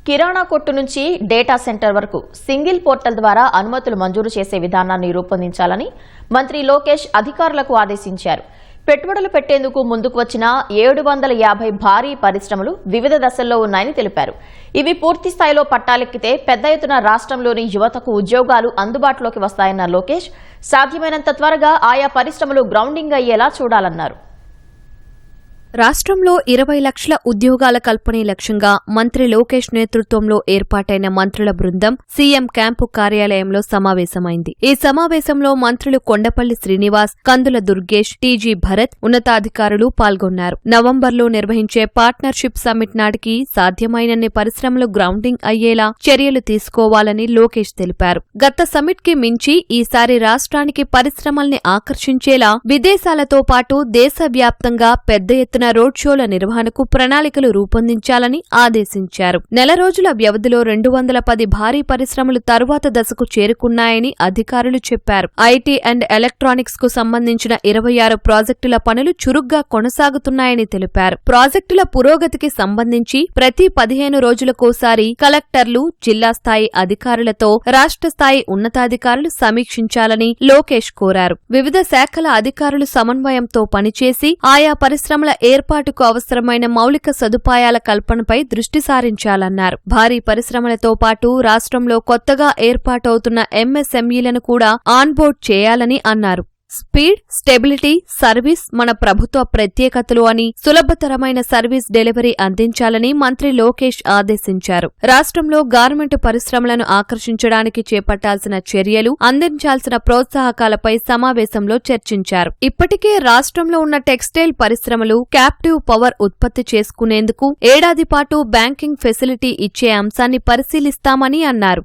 కిరాణా కొట్టు నుంచి data centre వరకు సింగిల్ పోర్టల్ ద్వారా అనుమతులు మంజూరు చేసే విధానాన్ని రూపొందించాలని మంత్రి లోకేష్ అధికారులకు ఆదేశించారు. పెట్టుబడులు పెట్టేందుకు ముందుకు వచ్చిన 750 భారీ పరిశ్రమలు వివిధ దశల్లో ఉన్నాయని తెలిపారు. ఇవి పూర్తి స్థాయిలో పట్టాలెక్కితే పెద్ద ఎత్తున రాష్ట్రంలోని యువతకు ఉద్యోగాలు అందుబాటులోకి వస్తాయన్న లోకేష్, సాధ్యమైనంత త్వరగా ఆయా పరిశ్రమలు గ్రౌండింగ్ అయ్యేలా చూడాలన్నారు. రాష్ట్రంలో 20 లక్షల ఉద్యోగాల కల్పనే లక్ష్యంగా మంత్రి లోకేష్ నేతృత్వంలో ఏర్పాటైన మంత్రుల బృందం సీఎం క్యాంపు కార్యాలయంలో సమావేశమైంది. ఈ సమావేశంలో మంత్రులు కొండపల్లి శ్రీనివాస్, కందుల దుర్గేష్, టీజీ భరత్ ఉన్నతాధికారులు పాల్గొన్నారు. నవంబర్లో నిర్వహించే పార్ట్నర్షిప్ సమ్మిట్ నాటికి సాధ్యమైనన్ని పరిశ్రమలు గ్రౌండింగ్ అయ్యేలా చర్యలు తీసుకోవాలని లోకేష్ తెలిపారు. గత సమ్మిట్ కి మించి ఈసారి రాష్ట్రానికి పరిశ్రమల్ని ఆకర్షించేలా విదేశాలతో పాటు దేశవ్యాప్తంగా పెద్ద ఎత్తున రోడ్ షోల నిర్వహణకు ప్రణాళికలు రూపొందించాలని ఆదేశించారు. నెల రోజుల వ్యవధిలో 210 భారీ పరిశ్రమలు తరువాత దశకు చేరుకున్నాయని అధికారులు చెప్పారు. ఐటీ అండ్ ఎలక్ట్రానిక్స్ కు సంబంధించిన 26 ప్రాజెక్టుల పనులు చురుగ్గా కొనసాగుతున్నాయని తెలిపారు. ప్రాజెక్టుల పురోగతికి సంబంధించి ప్రతి 15 రోజులకోసారి కలెక్టర్లు, జిల్లా స్థాయి అధికారులతో రాష్ట్ర స్థాయి ఉన్నతాధికారులు సమీక్షించాలని లోకేష్ కోరారు. వివిధ శాఖల అధికారులు సమన్వయంతో పనిచేసి ఆయా పరిశ్రమల ఏర్పాటుకు అవసరమైన మౌలిక సదుపాయాల కల్పనపై దృష్టి సారించాలన్నారు. భారీ పరిశ్రమలతో పాటు రాష్ట్రంలో కొత్తగా ఏర్పాటవుతున్న ఎంఎస్ఎంఈలను కూడా ఆన్బోర్డ్ చేయాలని అన్నారు. స్పీడ్, స్టెబిలిటీ, సర్వీస్ మన ప్రభుత్వ ప్రత్యేకతలు అని సులభతరమైన సర్వీస్ డెలివరీ అందించాలని మంత్రి లోకేష్ ఆదేశించారు. రాష్ట్రంలో గార్మెంట్ పరిశ్రమలను ఆకర్షించడానికి చేపట్టాల్సిన చర్యలు, అందించాల్సిన ప్రోత్సాహకాలపై సమావేశంలో చర్చించారు. ఇప్పటికే రాష్ట్రంలో ఉన్న టెక్స్టైల్ పరిశ్రమలు క్యాప్టివ్ పవర్ ఉత్పత్తి చేసుకునేందుకు ఏడాది పాటు బ్యాంకింగ్ ఫెసిలిటీ ఇచ్చే అంశాన్ని పరిశీలిస్తామని అన్నారు.